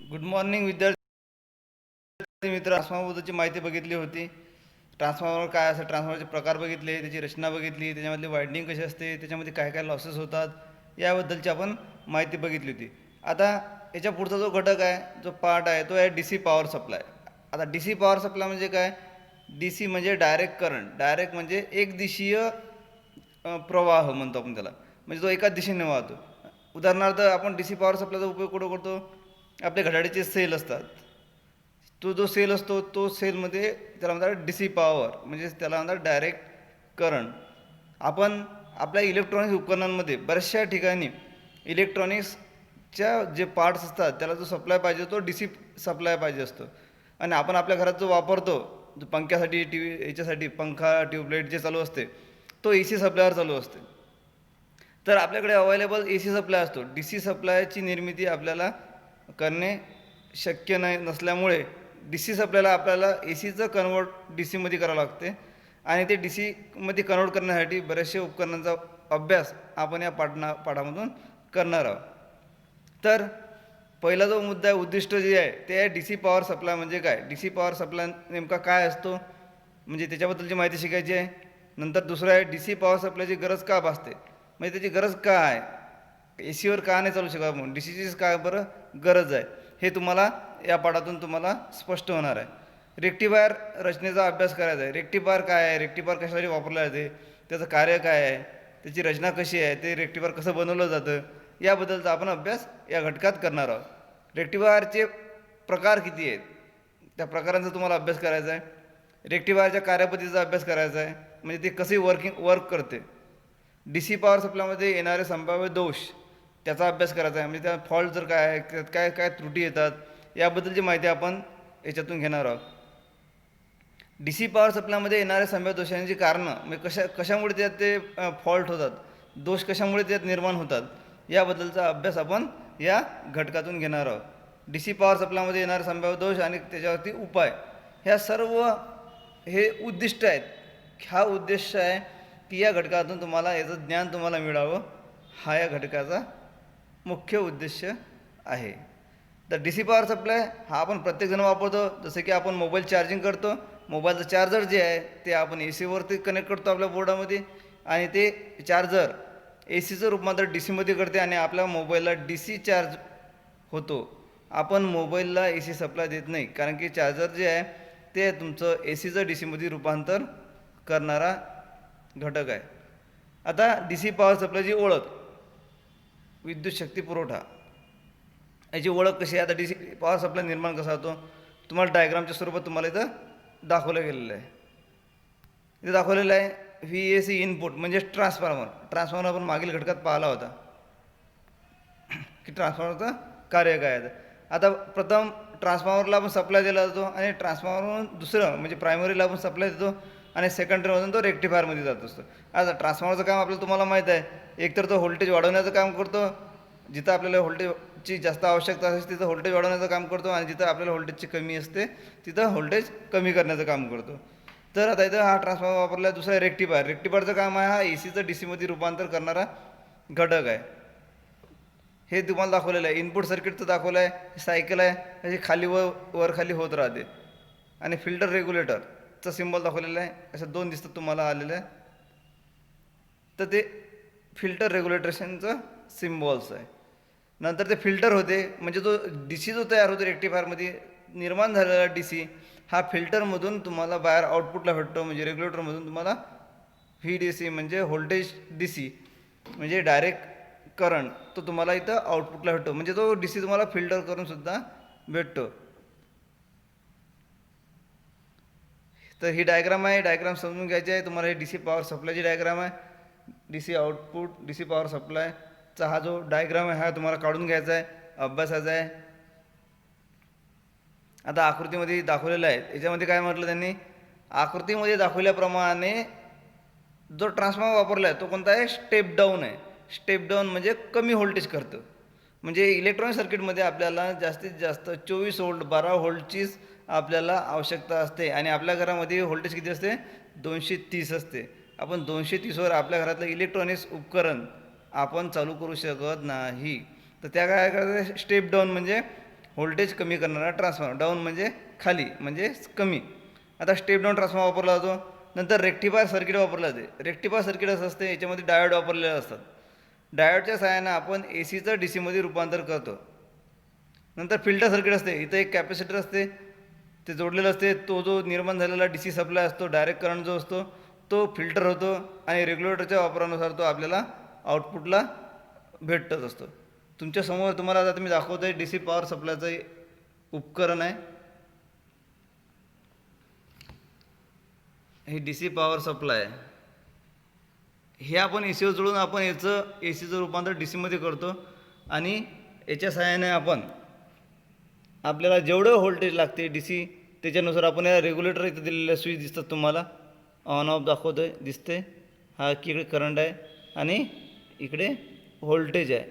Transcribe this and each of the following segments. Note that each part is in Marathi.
गुड मॉर्निंग विद्यार्थी मित्र. ट्रान्सफॉर्मरबद्दलची माहिती बघितली होती. ट्रान्सफॉर्मर काय असतं, ट्रान्सफॉर्मरचे प्रकार बघितले, त्याची रचना बघितली, त्याच्यामधली वायंडिंग कशी असते, त्याच्यामध्ये काय काय लॉसेस होतात, याबद्दलची आपण माहिती बघितली होती. आता याच्या पुढचा जो घटक आहे, जो पार्ट आहे, तो आहे डी सी पॉवर सप्लाय. आता डी सी पॉवर सप्लाय म्हणजे काय? डी सी म्हणजे डायरेक्ट करंट. डायरेक्ट म्हणजे एकदिशीय प्रवाह म्हणतो आपण त्याला, म्हणजे तो एकाच दिशेने वाहतो. उदाहरणार्थ आपण डी सी पॉवर सप्लायचा उपयोग कुठं करतो? आपल्या घड्याळीचे सेल असतात, तो जो सेल असतो तो सेलमध्ये त्याला म्हणतात डी सी पॉवर, म्हणजे त्याला म्हणतात डायरेक्ट करंट. आपण आपल्या इलेक्ट्रॉनिक्स उपकरणांमध्ये बऱ्याचशा ठिकाणी इलेक्ट्रॉनिक्सच्या जे पार्ट्स असतात त्याला जो सप्लाय पाहिजे तो डी सी सप्लाय पाहिजे असतो. आणि आपण आपल्या घरात जो वापरतो, जो पंख्यासाठी, टी व्ही, याच्यासाठी पंखा, ट्यूबलाईट जे चालू असते, तो ए सी सप्लायवर चालू असते. तर आपल्याकडे अवेलेबल ए सी सप्लाय असतो. डी सी सप्लायची निर्मिती आपल्याला करणे शक्य नाही नसल्यामुळे डी सी सप्लायला आपल्याला ए सीचं कन्वर्ट डी सीमध्ये करावं लागते. आणि ते डी सीमध्ये कन्वर्ट करण्यासाठी बऱ्याचशा उपकरणांचा अभ्यास आपण या पाठामधून करणार आहोत. तर पहिला जो मुद्दा आहे, उद्दिष्ट जे आहे, ते आहे डी सी पॉवर सप्लाय म्हणजे काय, डी सी पॉवर सप्लाय नेमका काय असतो, म्हणजे त्याच्याबद्दलची माहिती शिकायची आहे. नंतर दुसरं आहे डी सी पॉवर सप्लायची गरज का भासते, म्हणजे त्याची गरज का आहे, ए सीवर का नाही चालू शकत आपण, डी सीचीच काय बरं गरज आहे, हे तुम्हाला या पाठातून तुम्हाला स्पष्ट होणार आहे. रेक्टिफायर रचनेचा अभ्यास करायचा आहे. रेक्टिफायर काय आहे, रेक्टिफायर कशासाठी वापरलं जाते, त्याचं कार्य काय आहे, त्याची रचना कशी आहे, ते रेक्टिफायर कसं बनवलं जातं, याबद्दलचा आपण अभ्यास या घटकात करणार आहोत. रेक्टिफायरचे प्रकार किती आहेत, त्या प्रकारांचा तुम्हाला अभ्यास करायचा आहे. रेक्टिफायरच्या कार्यपद्धतीचा अभ्यास करायचा आहे, म्हणजे ते कसे वर्क करते. डी सी पॉवर सप्लायमध्ये येणारे संभाव्य दोष, त्याचा अभ्यास करायचा आहे, म्हणजे त्या फॉल्ट जर काय आहे, त्यात काय काय त्रुटी येतात, याबद्दलची माहिती आपण याच्यातून घेणार आहोत. डी सी पॉवर सप्लायमध्ये येणाऱ्या संभाव्य दोषांची कारणं, म्हणजे कशामुळे त्यात ते फॉल्ट होतात, दोष कशामुळे त्यात निर्माण होतात, याबद्दलचा अभ्यास आपण या घटकातून घेणार आहोत. डी सी पॉवर सप्लायमध्ये येणारे संभाव्य दोष आणि त्याच्यावरती उपाय, ह्या सर्व हे उद्दिष्ट आहेत. हा उद्देश आहे की या घटकातून तुम्हाला याचं ज्ञान तुम्हाला मिळावं, हा या घटकाचा मुख्य उद्देश आहे. तर डी सी पॉवर सप्लाय हा आपण प्रत्येकजण वापरतो. जसं की आपण मोबाईल चार्जिंग करतो, मोबाईलचं चार्जर जे आहे ते आपण ए सीवरती कनेक्ट करतो आपल्या बोर्डामध्ये, आणि ते चार्जर ए सीचं रूपांतर डी सीमध्ये करते आणि आपल्या मोबाईलला डी सी चार्ज होतो. आपण मोबाईलला ए सी सप्लाय देत नाही, कारण की चार्जर जे आहे ते तुमचं ए सीचं डी सीमध्ये रूपांतर करणारा घटक आहे. आता डी सी पॉवर सप्लायची ओळख, विद्युत शक्ती पुरवठा, याची ओळख कशी आहे. आता डी सी पॉवर सप्लाय निर्माण कसा होतो, तुम्हाला डायग्रामच्या स्वरूपात तुम्हाला इथं दाखवलं गेलेलं आहे. इथं दाखवलेलं आहे व्ही ए सी इनपुट म्हणजे ट्रान्सफॉर्मर. ट्रान्सफॉर्मर आपण मागील घटकात पाहिला होता की ट्रान्सफॉर्मरचं कार्य काय आहे. आता प्रथम ट्रान्सफॉर्मरला आपण सप्लाय दिला जातो, आणि ट्रान्सफॉर्मरमधून दुसरं म्हणजे प्रायमरीला आपण सप्लाय देतो, आणि सेकंडरीमधून तो रेक्टिफायरमध्ये जात असतो. आता ट्रान्सफॉर्मरचं काम आपल्याला तुम्हाला माहीत आहे, एकतर तो व्होल्टेज वाढवण्याचं काम करतो, जिथं आपल्याला व्होल्टेजची जास्त आवश्यकता असते तिथं व्होल्टेज वाढवण्याचं काम करतो, आणि जिथं आपल्याला व्होल्टेजची कमी असते तिथं व्होल्टेज कमी करण्याचं काम करतो. तर आता इथं हा ट्रान्सफॉर्मर वापरला आहे. दुसरा आहे रेक्टिफायर. रेक्टिफायरचं काम आहे हा ए सीचं डी सीमध्ये रूपांतर करणारा घटक आहे. हे तुम्हाला दाखवलेलं आहे. इनपुट सर्किटचं दाखवलं आहे, सायकल आहे, अशी खाली वर खाली होत राहते. आणि फिल्टर रेग्युलेटरचं सिम्बॉल दाखवलेलं आहे, असं दोन दिसतात तुम्हाला आलेलं आहे. तर ते फिल्टर रेग्युलेटरशनचं सिम्बॉल्स आहे. नंतर ते फिल्टर होते, म्हणजे जो डी सी जो तयार होतो रेक्टिफायरमध्ये निर्माण झालेला डी सी, हा फिल्टरमधून तुम्हाला बाहेर आउटपुटला भेटतो, म्हणजे रेग्युलेटरमधून तुम्हाला व्ही डी सी म्हणजे व्होल्टेज डी सी म्हणजे डायरेक्ट करंट, तो तुम्हाला इथं आउटपुटला भेटतो, म्हणजे तो डी सी तुम्हाला फिल्टर करून सुद्धा भेटतो. तर ही डायग्राम आहे, डायग्राम समजून घ्यायची आहे तुम्हाला. ही डी सी पॉवर सप्लायची डायग्राम आहे. D C output, D C power सप्लायचा हा जो डायग्राम आहे हा तुम्हाला काढून घ्यायचा आहे, अभ्यासाचा आहे. आता आकृतीमध्ये दाखवलेलं आहे, याच्यामध्ये काय म्हटलं त्यांनी, आकृतीमध्ये दाखवल्याप्रमाणे जो ट्रान्सफॉर्मर वापरला आहे तो कोणता आहे, स्टेप डाऊन आहे. स्टेप डाऊन म्हणजे कमी व्होल्टेज करतं. म्हणजे इलेक्ट्रॉनिक सर्किटमध्ये आपल्याला जास्तीत जास्त 24 व्होल्ट 12 व्होल्टचीच आपल्याला आवश्यकता असते, आणि आपल्या घरामध्ये व्होल्टेज किती असते, 230 असते. आपण 230वर आपल्या घरातलं इलेक्ट्रॉनिक्स उपकरण आपण चालू करू शकत नाही. तर त्या काय करायचं, स्टेप डाऊन म्हणजे व्होल्टेज कमी करणारा ट्रान्सफॉर्मर. डाऊन म्हणजे खाली म्हणजे कमी. आता स्टेप डाऊन ट्रान्सफॉर्मर वापरला जातो. नंतर रेक्टिफायर सर्किट वापरलं जाते. रेक्टिफायर सर्किट असं असते, याच्यामध्ये डायोड वापरलेले असतात. डायोडच्या सहाय्यानं आपण ए सीचं डी सीमध्ये रूपांतर करतो. नंतर फिल्टर सर्किट असते. इथं एक कॅपॅसिटर असते, ते जोडलेलं असते. तो जो निर्माण झालेला डी सी सप्लाय असतो, डायरेक्ट करंट जो असतो तो फिल्टर होतो आणि रेग्युलेटरच्या वापरानुसार तो आपल्याला आउटपुटला भेटतच असतो. तुमच्यासमोर तुम्हाला आता मी दाखवतो आहे डी सी पॉवर सप्लायचं उपकरण आहे. हे डी सी पॉवर सप्लाय हे आपण ए सीवर जोडून आपण याचं ए सीचं रूपांतर डी सीमध्ये करतो आणि याच्या सहाय्याने आपण आपल्याला जेवढं व्होल्टेज लागते डी सी त्याच्यानुसार आपण या रेग्युलेटर इथं दिलेल्या स्विच दिसतात तुम्हाला, ऑन ऑफ दाखवतो आहे दिसते. हा की इकडे करंट आहे आणि इकडे व्होल्टेज आहे.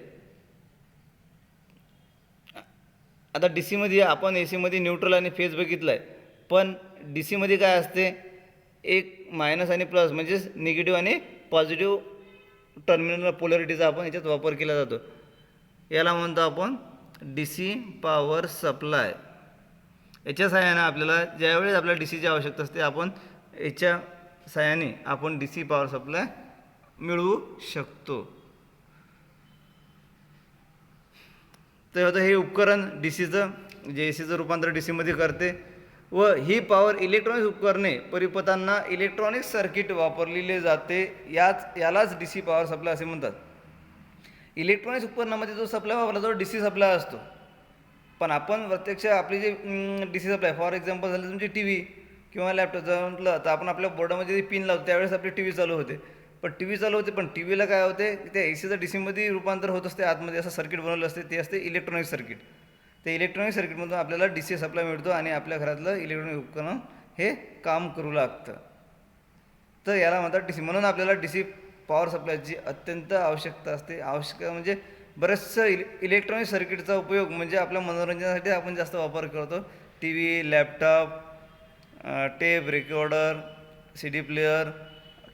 आता डी सीमध्ये आपण ए सीमध्ये न्यूट्रल आणि फेज बघितला आहे, पण डी सीमध्ये काय असते, एक मायनस आणि प्लस म्हणजेच निगेटिव्ह आणि पॉझिटिव्ह टर्मिनल पोलॅरिटीचा आपण याच्यात वापर केला जातो. याला म्हणतो आपण डी सी पॉवर सप्लाय. याच्या सहाय्याने आपल्याला ज्यावेळेस आपल्याला डी सीची आवश्यकता असते आपण याच्या सहाय्याने आपण डी सी पॉवर सप्लाय मिळवू शकतो. तर आता हे उपकरण डी सीचं जे ए सीचं रूपांतर डी सीमध्ये करते व ही पॉवर इलेक्ट्रॉनिक उपकरणे परिपथांना इलेक्ट्रॉनिक सर्किट वापरलेले जाते. यालाच डी सी पॉवर सप्लाय असे म्हणतात. इलेक्ट्रॉनिक्स उपकरणामध्ये जो सप्लाय वापरला तो डी सी सप्लाय असतो, पण आपण प्रत्यक्ष आपली जे D C supply for example झाली तुमची टी व्ही किंवा लॅपटॉप जर म्हटलं तर आपण आपल्या बोर्डामध्ये पिन लावतो त्यावेळेस आपली टी व्ही चालू होते. पण टी व्ही चालू होते, पण टी व्हीला काय होते, त्या ए सीचं डी सीमध्ये रूपांतर होत असते. आतमध्ये असं सर्किट बनवलं असते, ते असते इलेक्ट्रॉनिक सर्किट. ते इलेक्ट्रॉनिक सर्किटमधून आपल्याला डी सी सप्लाय मिळतो आणि आपल्या घरातलं इलेक्ट्रॉनिक उपकरण हे काम करू लागतं. तर याला म्हणतात डी सी. म्हणून आपल्याला डी सी पॉवर सप्लायची अत्यंत आवश्यकता असते. आवश्यकता म्हणजे बरेचसं इलेक्ट्रॉनिक सर्किटचा उपयोग म्हणजे आपल्या मनोरंजनासाठी आपण जास्त वापर करतो. T V, laptop, tape recorder, C D player,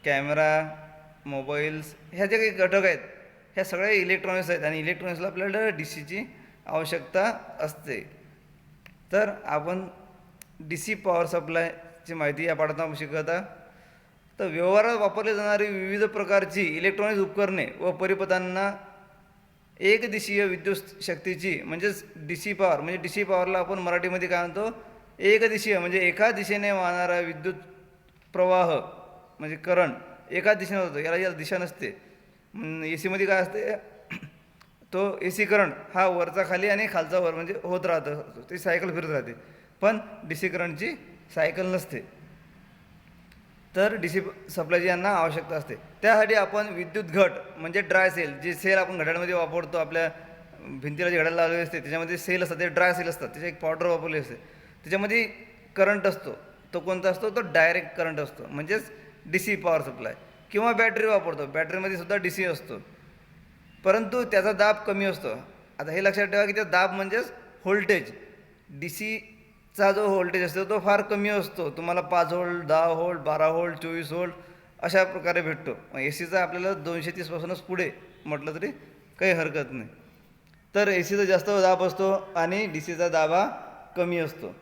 camera, mobiles, ह्या जे काही घटक आहेत ह्या सगळ्या इलेक्ट्रॉनिक्स आहेत आणि इलेक्ट्रॉनिक्सला आपल्याला डी सीची आवश्यकता असते. तर आपण डी सी पॉवर सप्लायची माहिती या पाठात आपण शिकवता. तर व्यवहारात वापरली जाणारी विविध प्रकारची इलेक्ट्रॉनिक्स उपकरणे व परिपथांना एकदिशीय विद्युत शक्तीची म्हणजेच डी सी पॉवर म्हणजे डी सी पॉवरला आपण मराठीमध्ये काय म्हणतो, एकदिशीय म्हणजे एका दिशेने वाहणारा विद्युत प्रवाह म्हणजे करंट एका दिशेने होतो. याला दिशा नसते. ए सीमध्ये काय असते, तो ए सी करंट हा वरचा खाली आणि खालचा वर म्हणजे होत राहतं, ती सायकल फिरत राहते. पण डी सी करंटची सायकल नसते. तर डी सी सप्लायची यांना आवश्यकता असते. त्यासाठी आपण विद्युत घट म्हणजे ड्राय सेल, जे सेल आपण घड्याळमध्ये वापरतो, आपल्या भिंतीला जे घड्याळ लावलेले असते त्याच्यामध्ये सेल असतात, ते ड्राय सेल असतात. त्याची एक पावडर वापरली असते, त्याच्यामध्ये करंट असतो. तो कोणता असतो, तो डायरेक्ट करंट असतो म्हणजेच डी सी पॉवर सप्लाय. किंवा बॅटरी वापरतो, बॅटरीमध्ये सुद्धा डी सी असतो, परंतु त्याचा दाब कमी असतो. आता हे लक्षात ठेवा की त्या दाब म्हणजेच व्होल्टेज. डी सीचा जो व्होल्टेज असतो तो फार कमी असतो. तुम्हाला 5 व्होल्ट, 10 व्होल्ट, 12 व्होल्ट, 24 व्होल्ट अशा प्रकारे भेटतो. ए सीचा आपल्याला 230पासूनच पुढे म्हटलं तरी काही हरकत नाही. तर ए सीचा जास्त दाब असतो आणि डी सीचा दाब हा कमी असतो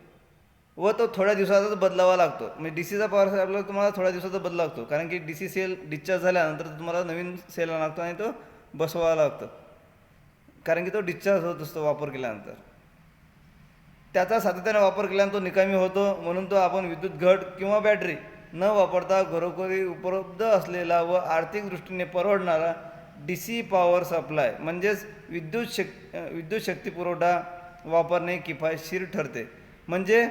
व तो थोड्या दिवसातच बदलावा लागतो. म्हणजे डी सीचा पॉवर आपल्याला तुम्हाला थोड्या दिवसातच बदलावा लागतो, कारण की डी सी सेल डिस्चार्ज झाल्यानंतर तुम्हाला नवीन सेल आणावा लागतो आणि तो बसवावा लागतो, कारण की तो डिस्चार्ज होत असतो वापर केल्यानंतर. त्याचा सातत्याने वापर केल्यानंतर तो निकामी होतो. म्हणून तो आपण विद्युत घट किंवा बॅटरी न वापरता घरोघरी उपलब्ध असलेला व आर्थिक दृष्टीने परवडणारा डी सी पॉवर सप्लाय म्हणजेच विद्युत शक्ती पुरवठा वापरणे किफायतशीर ठरते. म्हणजे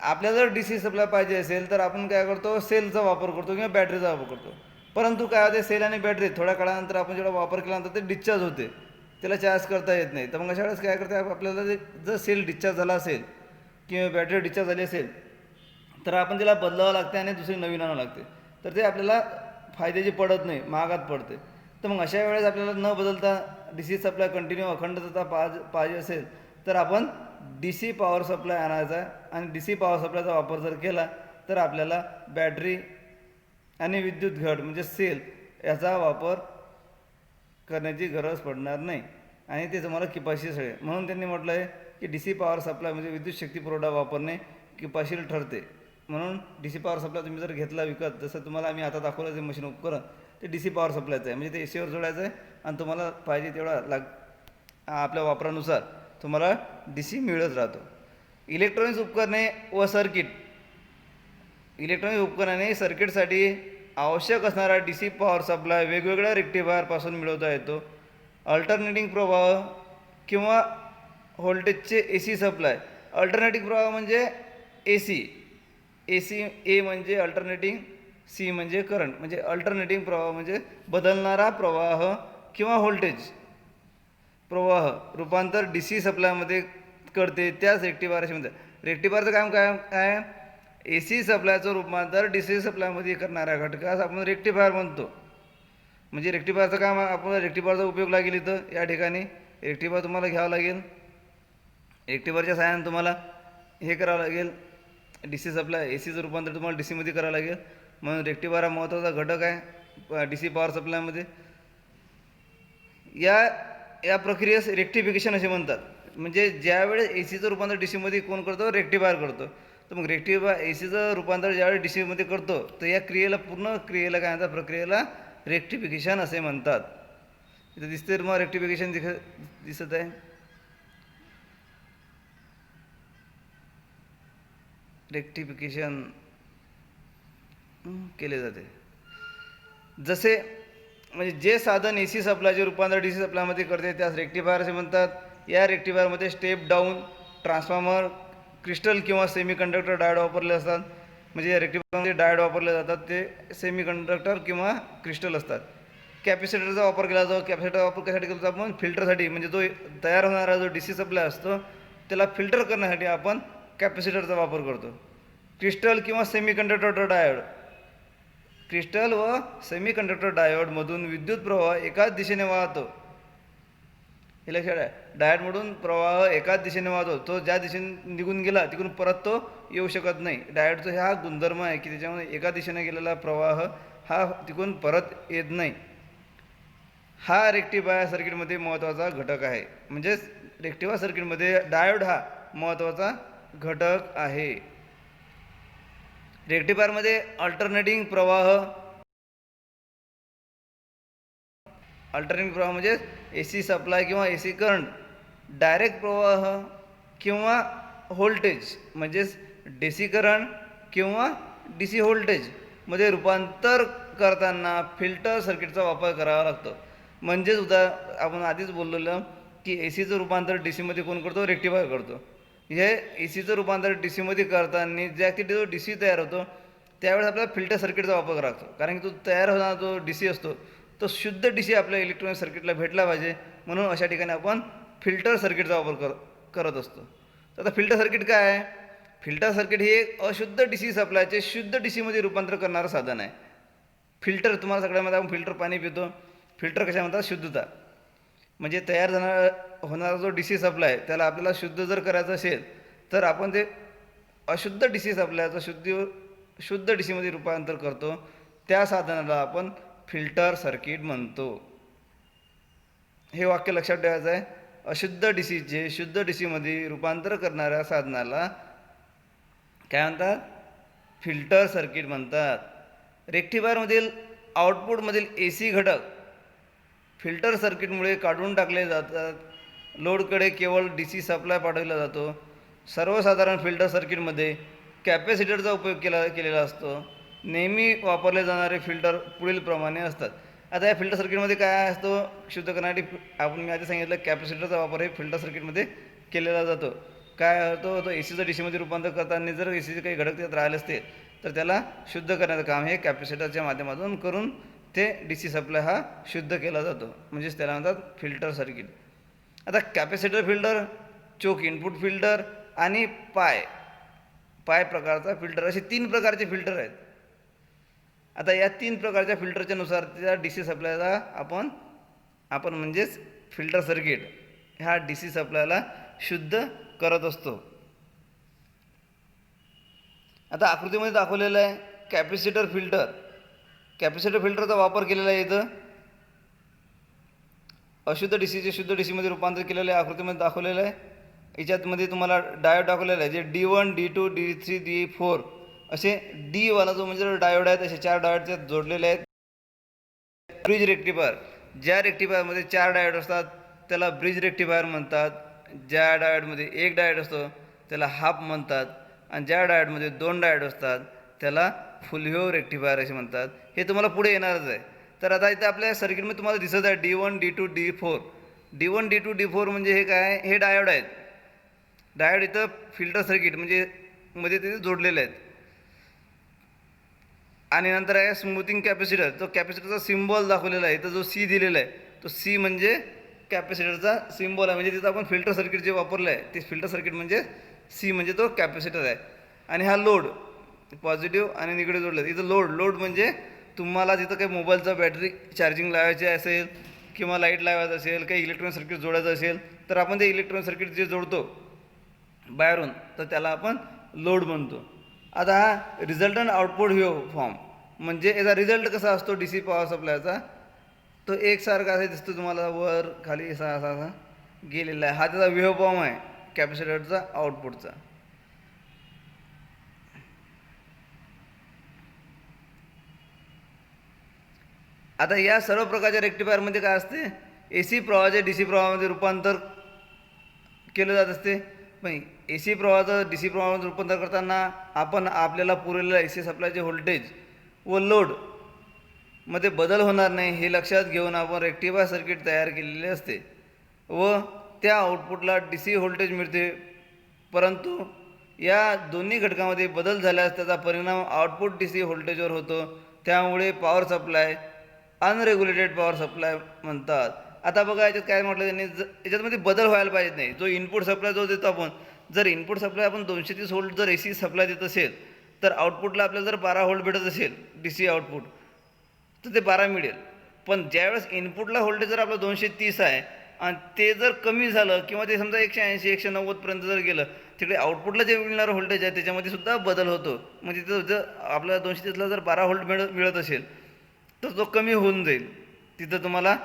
आपल्याला जर डी सी सप्लाय पाहिजे असेल तर आपण काय करतो, सेलचा वापर करतो किंवा बॅटरीचा वापर करतो. परंतु काय होते, सेल आणि बॅटरी थोड्या काळानंतर आपण जेव्हा वापर केल्यानंतर ते डिस्चार्ज होते, त्याला चार्ज करता येत नाही. तर मग अशा वेळेस काय करते, आपल्याला जर सेल डिस्चार्ज झाला असेल किंवा बॅटरी डिस्चार्ज झाली असेल तर आपण त्याला बदलावं लागते आणि दुसरी नवीन आणावं लागते. तर ते आपल्याला फायद्याची पडत नाही, महागात पडते. तर मग अशा वेळेस आपल्याला न बदलता डी सी सप्लाय कंटिन्यू अखंडता पाहिजे असेल तर आपण डी सी पॉवर सप्लाय आणायचा आणि डी सी पॉवर सप्लायचा वापर जर केला तर आपल्याला बॅटरी आणि विद्युत घट म्हणजे सेल याचा वापर करण्याची गरज पडणार नाही आणि ते तुम्हाला किफायतशीर आहे. म्हणून त्यांनी म्हटलं आहे की डी सी पॉवर सप्लाय म्हणजे विद्युत शक्ती पुरवठा वापरणे किफाशीर ठरते. म्हणून डी सी पॉवर सप्लाय तुम्ही जर घेतला विकत, जसं तुम्हाला आम्ही आता दाखवलं जे मशीन उपकरण, ते डी सी पॉवर सप्लायचं आहे. म्हणजे ते एसीवर जोडायचं आहे आणि तुम्हाला पाहिजे तेवढा आपल्या वापरानुसार तुम्हाला डी सी मिळत राहतो. इलेक्ट्रॉनिक्स उपकरणे व सर्किट. इलेक्ट्रॉनिक उपकरणे सर्किटसाठी आवश्यक असणारा डी सी पॉवर सप्लाय वेगवेगळ्या रेक्टिफायरपासून मिळवता येतो. अल्टरनेटिंग प्रवाह किंवा व्होल्टेजचे ए सी सप्लाय. अल्टरनेटिंग प्रवाह म्हणजे ए सी. ए सी, ए म्हणजे अल्टरनेटिंग, सी म्हणजे करंट. म्हणजे अल्टरनेटिंग प्रवाह म्हणजे बदलणारा प्रवाह किंवा व्होल्टेज प्रवाह रूपांतर डी सी सप्लायमध्ये करते, त्याच रेक्टिफायरशी म्हणतात. रेक्टिफायरचं काम काय? ए सी सप्लायचं रूपांतर डी सी सप्लायमध्ये करणाऱ्या घटकास आपण रेक्टिफायर म्हणतो. म्हणजे रेक्टिफायरचं काम, आपण रेक्टिफायरचा उपयोग लागेल इथं या ठिकाणी. रेक्टिफायर तुम्हाला घ्यावं लागेल. रेक्टिफायरच्या सहाय्याने तुम्हाला हे करावं लागेल, डी सी सप्लाय, ए सीचं रूपांतर तुम्हाला डी सीमध्ये करावं लागेल. म्हणून रेक्टिफायर हा महत्त्वाचा घटक आहे डी सी पॉवर सप्लायमध्ये. या प्रक्रियेस रेक्टिफिकेशन असे म्हणतात. म्हणजे ज्यावेळेस ए सीचं रूपांतर डी सीमध्ये कोण करतो? रेक्टिफायर करतो. तर मग रेक्टिफायर ए सीचं रूपांतर ज्यावेळेस डी सीमध्ये करतो, तर या क्रियेला, पूर्ण क्रियेला काय म्हणतात? प्रक्रियेला रेक्टिफिकेशन असे म्हणतात. इथं दिसते मग रेक्टिफिकेशन दिसत आहे. रेक्टिफिकेशन केले जाते. जसे म्हणजे जे साधन ए सी सप्लायचे रूपांतर डी सी सप्लायमध्ये करते त्यास रेक्टिफायर असे म्हणतात. या रेक्टिफायरमध्ये स्टेप डाऊन ट्रान्सफॉर्मर, क्रिस्टल किंवा सेमी कंडक्टर डायोड वापरले असतात. म्हणजे या रेक्टिफायरमध्ये डायोड वापरले जातात, ते सेमी कंडक्टर किंवा क्रिस्टल असतात. कॅपॅसिटरचा वापर केला जातो. कॅपॅसिटरचा वापर कशासाठी करतो आपण? फिल्टरसाठी. म्हणजे जो तयार होणारा जो डी सी सप्लाय असतो त्याला फिल्टर करण्यासाठी आपण कॅपॅसिटरचा वापर करतो. क्रिस्टल किंवा सेमी कंडक्टर डायोड. क्रिस्टल व सेमी कंडक्टर डायोडमधून विद्युत प्रवाह एकाच दिशेने वाहतो. हे लक्षात आहे. डायोडमधून प्रवाह एकाच दिशेने वाहतो. तो ज्या दिशेने निघून गेला तिकडून परत तो येऊ शकत नाही. डायोडचा हा गुणधर्म आहे की त्याच्यामध्ये एका दिशेने गेलेला प्रवाह हा तिकडून परत येत नाही. हा रेक्टिफायर सर्किटमध्ये महत्त्वाचा घटक आहे. म्हणजेच रेक्टिफायर सर्किटमध्ये डायोड हा महत्त्वाचा घटक आहे. रेक्टिफायरमध्ये अल्टरनेटिंग प्रवाह म्हणजे ए सी सप्लाय किंवा ए सी करंट, डायरेक्ट प्रवाह किंवा व्होल्टेज म्हणजेच डी सी करंट किंवा डी सी व्होल्टेजमध्ये रूपांतर करताना फिल्टर सर्किटचा वापर करावा लागतो. म्हणजेच आपण आधीच बोललेलं की ए सीचं रूपांतर डी सीमध्ये कोण करतो? रेक्टिफायर करतो. हे ए सीचं रूपांतर डी सीमध्ये करताना ज्या जो डी सी तयार होतो त्यावेळेस आपल्याला फिल्टर सर्किटचा वापर करावा लागतो. कारण की तो तयार होणारा जो डी सी असतो तो शुद्ध डी सी आपल्या इलेक्ट्रॉनिक सर्किटला भेटला पाहिजे. म्हणून अशा ठिकाणी आपण फिल्टर सर्किटचा वापर करत असतो. तर आता फिल्टर सर्किट काय आहे? फिल्टर सर्किट हे एक अशुद्ध डी सी सप्लायचे शुद्ध डी सीमध्ये रूपांतर करणारं साधन आहे. फिल्टर, तुम्हाला सगळ्यामध्ये आपण फिल्टर पाणी पितो. फिल्टर कशा म्हणतात? शुद्धता. म्हणजे तयार होणारा जो डी सी सप्लाय त्याला आपल्याला शुद्ध जर करायचं असेल तर आपण ते अशुद्ध डी सी सप्लायचं शुद्ध डी सीमध्ये रूपांतर करतो. त्या साधनाला आपण फिल्टर सर्किट म्हणतो. हे वाक्य लक्षात ठेवायचं आहे. अशुद्ध डी सीचे शुद्ध डी सीमध्ये रूपांतर करणाऱ्या साधनाला काय म्हणतात? फिल्टर सर्किट म्हणतात. रेक्टिफायरमधील आउटपुटमधील ए सी घटक फिल्टर सर्किटमुळे काढून टाकले जातात. लोडकडे केवळ डी सी सप्लाय पाठवला जातो. सर्वसाधारण फिल्टर सर्किटमध्ये कॅपॅसिटरचा उपयोग केलेला असतो. नेहमी वापरले जाणारे फिल्टर पुढील प्रमाणे असतात. आता या फिल्टर सर्किटमध्ये काय असतो? शुद्ध करण्यासाठी मी आधी सांगितलं कॅपॅसिटरचा वापर हे फिल्टर सर्किटमध्ये केलेला जातो. काय होतो? तो ए सीचं डी सीमध्ये रूपांतर करताना जर ए सीचे काही घटक त्यात राहिले असते तर त्याला शुद्ध करण्याचं काम हे कॅपॅसिटरच्या माध्यमातून करून ते डी सी सप्लाय हा शुद्ध केला जातो. म्हणजेच त्याला म्हणतात फिल्टर सर्किट. आता कॅपॅसिटर फिल्टर, चोक इनपुट फिल्टर आणि पाय प्रकारचा फिल्टर, असे 3 प्रकारचे फिल्टर आहेत. आता या 3 प्रकारच्या फिल्टरच्या नुसार त्या डी सी सप्लायला आपण म्हणजेच फिल्टर सर्किट ह्या डी सी सप्लायला शुद्ध करत असतो. आता आकृतीमध्ये दाखवलेलं आहे कॅपॅसिटर फिल्टर. कॅपॅसिटर फिल्टरचा वापर केलेला आहे इथं. अशुद्ध डी सीचे शुद्ध डी सीमध्ये रूपांतर केलेलं आहे, आकृतीमध्ये दाखवलेलं आहे. याच्यातमध्ये तुम्हाला डायोड दाखवलेला आहे, जे D1 D2 D3 D4 असे डीवाला जो म्हणजे डायोड आहेत, असे 4 डायोड त्यात जोडलेले आहेत. ब्रिज रेक्टिफायर, ज्या रेक्टिफायरमध्ये 4 डायोड असतात त्याला ब्रिज रेक्टिफायर म्हणतात. ज्या डायोडमध्ये एक डायोड असतो त्याला हाफ म्हणतात, आणि ज्या डायोडमध्ये 2 डायोड असतात त्याला फुल वेव्ह रेक्टिफायर असे म्हणतात. हे तुम्हाला पुढे येणारच आहे. तर आता इथे आपल्या सर्किटमध्ये तुम्हाला दिसत आहे D1 D2 D4. D1 D2 D4 म्हणजे हे काय, हे डायोड आहेत. डायोड इथं फिल्टर सर्किट म्हणजे मध्ये तिथे जोडलेले आहेत. आणि नंतर आहे स्मूथिंग कॅपॅसिटर. तो कॅपॅसिटरचा सिम्बॉल दाखवलेला आहे इथं, जो C दिलेला आहे तो C म्हणजे कॅपॅसिटरचा सिम्बॉल आहे. म्हणजे तिथं आपण फिल्टर सर्किट जे वापरलं आहे ते फिल्टर सर्किट म्हणजे C म्हणजे तो कॅपॅसिटर आहे. आणि हा लोड पॉझिटिव्ह आणि निगेटिव्ह जोडला. इथं लोड म्हणजे तुम्हाला तिथं काही मोबाईलचा बॅटरी चार्जिंग लावायची असेल किंवा लाईट लावायचं असेल, काही इलेक्ट्रॉनिक सर्किट जोडायचं असेल तर आपण ते इलेक्ट्रॉनिक सर्किट जे जोडतो बाहेरून तर त्याला आपण लोड म्हणतो. आता हा रिझल्टंट आउटपुट वेव्ह फॉर्म म्हणजे याचा रिझल्ट कसा असतो DC पॉवर सप्लायचा, तो एकसारखा असा दिसतो तुम्हाला, वर खाली असा असा असा गेलेला आहे. हा त्याचा वेव्ह फॉर्म आहे कॅपॅसिटरचा आउटपुटचा. आता या सर्व प्रकारच्या रेक्टिफायरमध्ये काय असते, AC प्रवाहाचे DC प्रवाहामध्ये रूपांतर केलं जात असते. पण AC प्रवाहाचं DC प्रवाहामध्ये रूपांतर करताना आपण आपल्याला पुरवलेल्या AC सप्लायचे व्होल्टेज व लोड मध्ये बदल होणार नाही हे लक्षात घेऊन आपण रेक्टिफायर सर्किट तयार केलेले असते व त्या आउटपुटला DC व्होल्टेज मिळते. परंतु या दोन्ही घटकामध्ये बदल झाल्यास त्याचा परिणाम आउटपुट DC व्होल्टेजवर होतो. त्यामुळे power supply unregulated power supply म्हणतात. आता बघा याच्यात काय म्हटलं त्यांनी, याच्यामध्ये बदल व्हायला पाहिजे नाही. जो इनपुट सप्लाय जो देतो आपण, जर इनपुट सप्लाय आपण 230 व्होल्ट जर AC सप्लाय देत असेल तर आउटपुटला आपल्याला जर 12 व्होल्ट भेटत असेल DC आउटपुट तर ते 12 मिळेल. पण ज्यावेळेस इनपुटला व्होल्टेज जर आपलं 230 आहे आणि ते जर कमी झालं किंवा ते समजा 180 190पर्यंत जर गेलं, तिकडे आउटपुटला जे मिळणारं व्होल्टेज आहे त्याच्यामध्ये सुद्धा बदल होतो. म्हणजे तिथं जर आपल्याला 230ला जर 12 व्होल्ट मिळत असेल तर तो कमी होऊन जाईल. तिथं तुम्हाला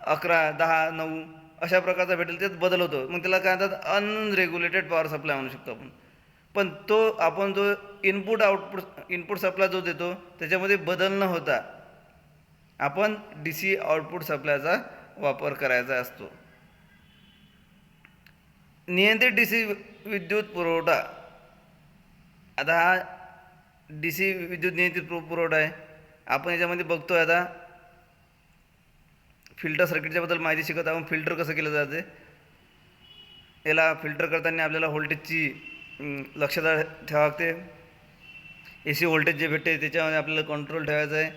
11 10 9 अशा प्रकारचा भेटेल, त्यात बदल होतो. मग त्याला काय म्हणतात, अनरेग्युलेटेड पॉवर सप्लाय म्हणू शकतो आपण. पण तो आपण जो इनपुट सप्लाय जो देतो त्याच्यामध्ये बदल न होता आपण DC आउटपुट सप्लायचा वापर करायचा असतो. नियंत्रित DC विद्युत पुरवठा. आता हा DC विद्युत नियंत्रित पुरवठा आहे. आपण याच्यामध्ये बघतोय आता फिल्टर सर्किटच्याबद्दल माहिती शिकत. आपण फिल्टर कसं केलं जाते, याला फिल्टर करताना आपल्याला व्होल्टेजची लक्षात ठेवावं लागते. AC व्होल्टेज जे भेटते त्याच्यामध्ये आपल्याला कंट्रोल ठेवायचा आहे.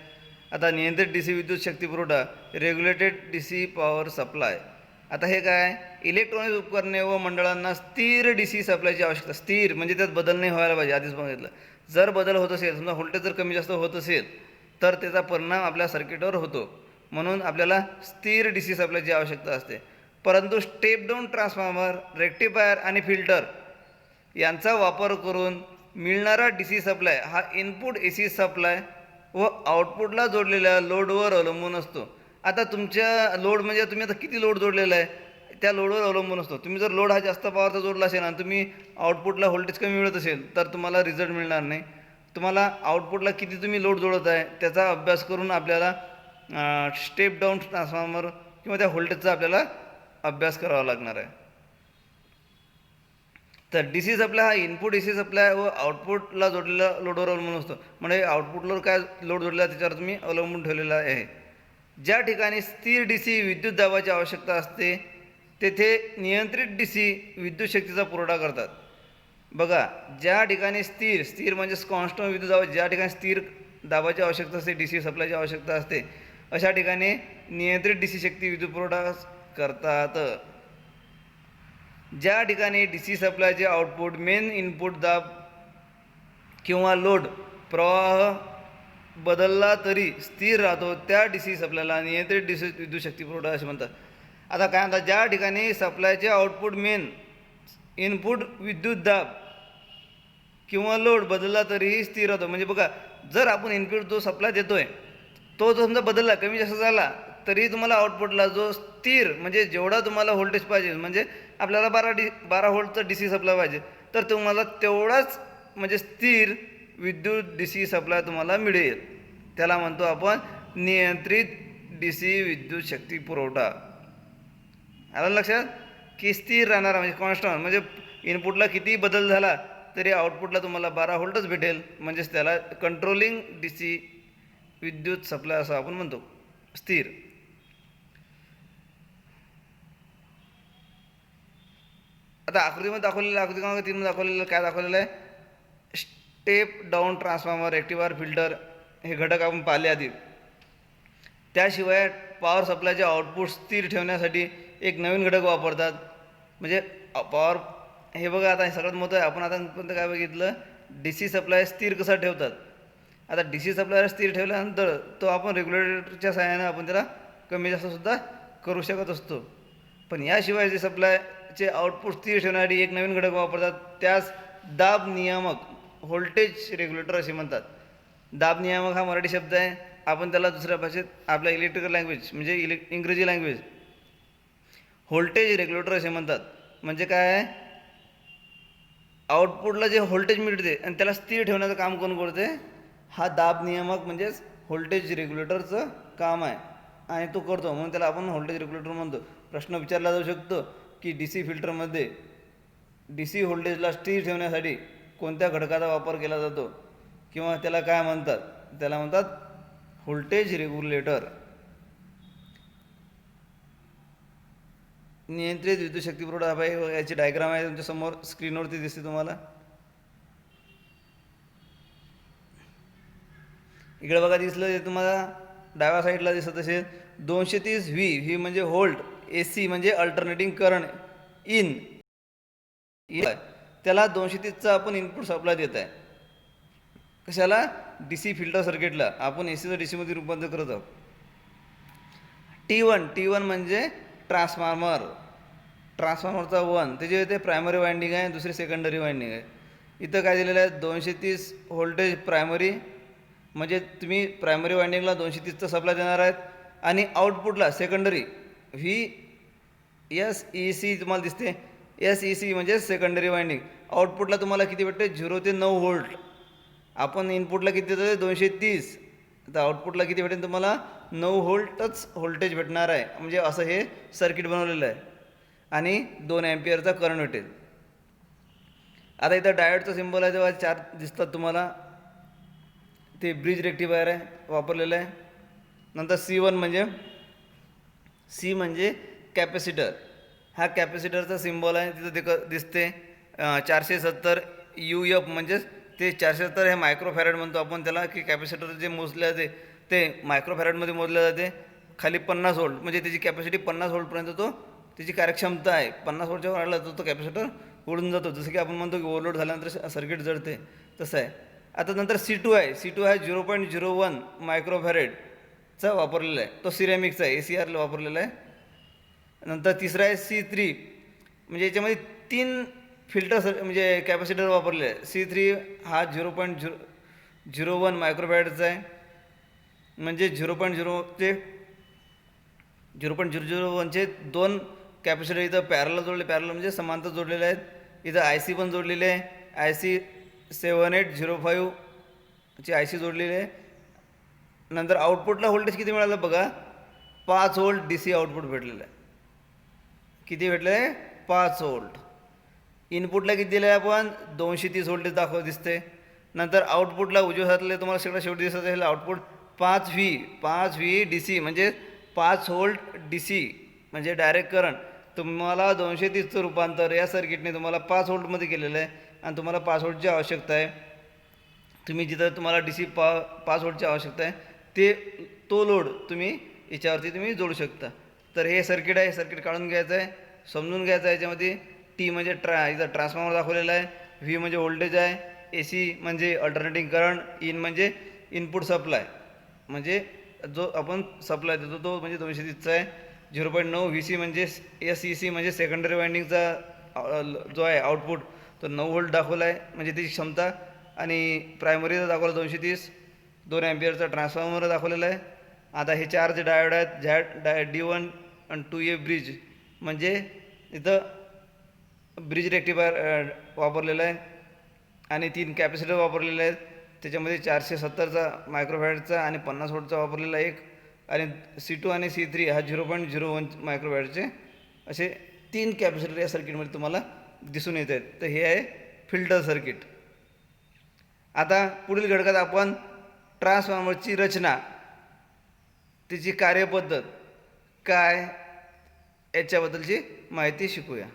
आता नियंत्रित DC विद्युत शक्ती पुरवठा, रेग्युलेटेड DC पॉवर सप्लाय. आता हे काय, इलेक्ट्रॉनिक उपकरणे व मंडळांना स्थिर DC सप्लायची आवश्यकता. स्थिर म्हणजे त्यात बदल नाही व्हायला पाहिजे. आधीच बघितलं, जर बदल होत असेल, समजा व्होल्टेज जर कमी जास्त होत असेल तर त्याचा परिणाम आपल्या सर्किटवर होतो. म्हणून आपल्याला स्थिर DC सप्लायची आवश्यकता असते. परंतु स्टेप डाऊन ट्रान्सफॉर्मर, रेक्टिफायर आणि फिल्टर यांचा वापर करून मिळणारा DC सप्लाय हा इनपुट AC सप्लाय व आउटपुटला जोडलेल्या लोडवर अवलंबून असतो. आता तुमच्या लोड म्हणजे तुम्ही आता किती लोड जोडलेला आहे त्या लोडवर अवलंबून असतो. तुम्ही जर लोड हा जास्त पॉवरचा जोडला असेल आणि तुम्ही आउटपुटला व्होल्टेज कमी मिळत असेल तर तुम्हाला रिझल्ट मिळणार नाही. तुम्हाला आउटपुटला किती तुम्ही लोड जोडत आहे त्याचा अभ्यास करून आपल्याला स्टेप डाऊन ट्रान्सफॉर्मर किंवा त्या व्होल्टेजचा आपल्याला अभ्यास करावा लागणार आहे. तर DC सप्लाय हा इनपुट AC सप्लाय व आउटपुटला जोडलेला लोडवर अवलंबून असतो. म्हणजे आउटपुटवर काय लोड जोडलेला त्याच्यावर तुम्ही अवलंबून ठेवलेला आहे. ज्या ठिकाणी स्थिर DC विद्युत दाबाची आवश्यकता असते तेथे नियंत्रित DC विद्युत शक्तीचा पुरवठा करतात. बघा, ज्या ठिकाणी स्थिर म्हणजे कॉन्स्टंट विद्युत दाब, ज्या ठिकाणी स्थिर दाबाची आवश्यकता असते, DC सप्लायची आवश्यकता असते, अशा ठिकाणी नियंत्रित DC शक्ती विद्युत पुरवठा करतात. ज्या ठिकाणी DC सप्लायचे आउटपुट मेन इनपुट दाब किंवा लोड प्रवाह बदलला तरी स्थिर राहतो त्या DC सप्लायला नियंत्रित DC विद्युत शक्ती पुरवठा असे म्हणतात. आता काय म्हणतात, ज्या ठिकाणी सप्लायचे आउटपुट मेन इनपुट विद्युत दाब किंवा लोड बदलला तरीही स्थिर राहतो. म्हणजे बघा, जर आपण इनपुट जो सप्लाय देतोय तो जो समजा बदलला, कमी जास्त झाला, तरी तुम्हाला आउटपुटला जो स्थिर म्हणजे जेवढा तुम्हाला व्होल्टेज पाहिजे, म्हणजे आपल्याला 12 व्होल्टचा डी सी सप्लाय पाहिजे, तर तुम्हाला तेवढाच म्हणजे स्थिर विद्युत डी सी सप्लाय तुम्हाला मिळेल. त्याला म्हणतो आपण नियंत्रित डी सी विद्युत शक्ती पुरवठा. आलं लक्षात, की स्थिर राहणारा म्हणजे कॉन्स्टंट, म्हणजे इनपुटला किती बदल झाला तरी आउटपुटला तुम्हाला 12 व्होल्टच भेटेल, म्हणजेच त्याला कंट्रोलिंग डी सी विद्युत सप्लाय असं आपण म्हणतो, स्थिर. आता आकृतीमध्ये दाखवलेलं, आकृती क्रमांक 3 मध्ये दाखवलेलं काय दाखवलेलं आहे, step down transformer, rectifier, filter हे घटक आपण पाहिले आधी. त्याशिवाय पॉवर सप्लायचे आउटपुट स्थिर ठेवण्यासाठी एक नवीन घटक वापरतात, म्हणजे पॉवर. हे बघा, आता हे सगळ्यात मोठं आहे. आपण आतापर्यंत काय बघितलं, डी सी सप्लाय स्थिर कसा ठेवतात. आता डी सी सप्लायर स्थिर ठेवल्यानंतर तो आपण रेग्युलेटरच्या सहाय्याने आपण त्याला कमी जास्तसुद्धा करू शकत असतो. पण याशिवाय जे सप्लायचे आउटपुट स्थिर ठेवण्यासाठी एक नवीन घटक वापरतात, त्यास दाब नियामक, व्होल्टेज रेग्युलेटर असे म्हणतात. दाब नियामक हा मराठी शब्द आहे, आपण त्याला दुसऱ्या भाषेत आपल्या इलेक्ट्रिकल लँग्वेज म्हणजे इंग्रजी लँग्वेज व्होल्टेज रेग्युलेटर असे म्हणतात. म्हणजे काय आहे, आउटपुटला जे व्होल्टेज मिळते आणि त्याला स्थिर ठेवण्याचं काम कोण करते, हा दाब नियामक म्हणजेच व्होल्टेज रेग्युलेटरचं काम आहे आणि तो करतो, म्हणून त्याला आपण व्होल्टेज रेग्युलेटर म्हणतो. प्रश्न विचारला जाऊ शकतो की डी सी फिल्टरमध्ये डी सी व्होल्टेजला स्थिर ठेवण्यासाठी कोणत्या घटकाचा वापर केला जातो किंवा त्याला काय म्हणतात, त्याला म्हणतात व्होल्टेज रेग्युलेटर. नियंत्रित विद्युत शक्ती पुरवठा हा याची डायग्राम आहे तुमच्या समोर स्क्रीनवरती दिसते तुम्हाला. इकडे बघा, दिसलं तुम्हाला डाव्या साईडला दिसत असेल 230 व्ही म्हणजे व्होल्ट, AC म्हणजे अल्टरनेटिंग करंट इन, त्याला 230चा आपण इनपुट सप्लाय देत आहे. कशाला, डी सी फिल्टर सर्किटला आपण ACचं DC मध्ये रूपांतर करत आहोत. T1 म्हणजे ट्रान्सफॉर्मरचा 1, त्याचे इथे प्रायमरी वायंडिंग आहे, दुसरी सेकंडरी वायंडिंग आहे. इथं काय दिलेलं आहे, 230 व्होल्टेज प्रायमरी, म्हणजे तुम्ही प्रायमरी वायंडिंगला 230चा सप्लाय देणार आहेत आणि आउटपुटला सेकंडरी SEC तुम्हाला दिसते, SEC म्हणजे सेकंडरी वायंडिंग. आउटपुटला तुम्हाला किती भेटते, 0 ते 9 व्होल्ट. आपण इनपुटला किती देतो, 230, तर आउटपुटला किती भेटेल तुम्हाला, 9 व्होल्टच व्होल्टेज भेटणार आहे. म्हणजे असं हे सर्किट बनवलेलं आहे आणि 2 अँपिअरचा करंट भेटेल. आता इथं डायोडचा सिम्बॉल आहे, तेव्हा 4 दिसतात तुम्हाला, ते ब्रिज रेक्टिफायर आहे वापरलेलं आहे. नंतर C म्हणजे कॅपॅसिटर, हा कॅपॅसिटरचा सिम्बॉल आहे, तिथं दिसते 470 UF, म्हणजेच ते 470 हे मायक्रोफॅरेड म्हणतो आपण त्याला, की कॅपॅसिटर जे मोजले जाते ते मायक्रोफॅरेडमध्ये मोजले जाते. खाली 50 व्होल्ट म्हणजे त्याची कॅपॅसिटी 50 व्होल्टपर्यंत तो त्याची कार्यक्षमता आहे. 50 व्होल्टच्या वर आला तो कॅपॅसिटर उडून जातो, जसं की आपण म्हणतो की ओव्हरलोड झाल्यानंतर सर्किट जळते, तसं आहे. आता नंतर C2 आहे, C2 आहे 0.01 मायक्रोफॅरेडचा वापरलेला आहे, तो सिरॅमिकचा आहे, ACRला वापरलेला आहे. नंतर तिसरा आहे C3, म्हणजे याच्यामध्ये 3 फिल्टर म्हणजे कॅपॅसिटर वापरले आहे. C3 हा 0.01 मायक्रोफॅरेडचा आहे, म्हणजे 0.001चे 2 कॅपॅसिटर इथं पॅरल म्हणजे समांतर जोडलेले आहेत. इथं IC पण जोडलेले आहे, IC 7805 ची IC जोडलेली आहे. नंतर आउटपुटला व्होल्टेज किती मिळालं बघा, 5 व्होल्ट DC आउटपुट भेटलेलं आहे. किती भेटलं आहे, 5 व्होल्ट. इनपुटला किती दिलं आहे आपण, 230 व्होल्टेज दिसते. नंतर आउटपुटला उजव्या हाताला तुम्हाला सगळं शेवटी दिसत असेल आउटपुट 5 व्ही DC म्हणजे 5 व्होल्ट DC म्हणजे डायरेक्ट करंट. तुम्हाला 230चं रूपांतर या सर्किटने तुम्हाला 5 व्होल्टमध्ये केलेलं आहे आणि तुम्हाला 5 व्होल्टची आवश्यकता आहे. तुम्ही जिथं तुम्हाला DC 5 व्होल्टची आवश्यकता आहे तो लोड तुम्ही याच्यावरती तुम्ही जोडू शकता. तर हे सर्किट आहे, सर्किट काढून घ्यायचं आहे, समजून घ्यायचं आहे. याच्यामध्ये T म्हणजे इथं ट्रान्सफॉर्मर दाखवलेला आहे, V म्हणजे व्होल्टेज आहे, AC म्हणजे अल्टरनेटिंग करंट, इन म्हणजे इनपुट सप्लाय, म्हणजे जो आपण सप्लाय देतो तो म्हणजे 230चा आहे. 0.9 VC म्हणजे SEC म्हणजे सेकंडरी वायंडिंगचा जो आहे आउटपुट तो 9 व्होल्ट दाखवला आहे, म्हणजे त्याची क्षमता. आणि प्रायमरीचा दाखवला 230, 2 अँपिअरचा ट्रान्सफॉर्मर दाखवलेला आहे. आता हे 4 जे डायोड आहेत, D1 आणि 2A ब्रिज, म्हणजे इथं ब्रिज रेक्टिफायर वापरलेला आहे आणि 3 कॅपॅसिटर वापरलेले आहेत. त्याच्यामध्ये 470चा मायक्रोफॅरडचा आणि 50 वोल्टचा वापरलेला एक आणि C2 आणि C3 हा 0.01 मायक्रोफॅरडचे असे 3 कॅपॅसिटर या सर्किटमध्ये तुम्हाला दिसून येत आहेत. तर हे आहे फिल्टर सर्किट. आता पुढील घटकात आपण ट्रान्सफॉर्मरची रचना, त्याची कार्यपद्धत काय याच्याबद्दलची माहिती शिकूया.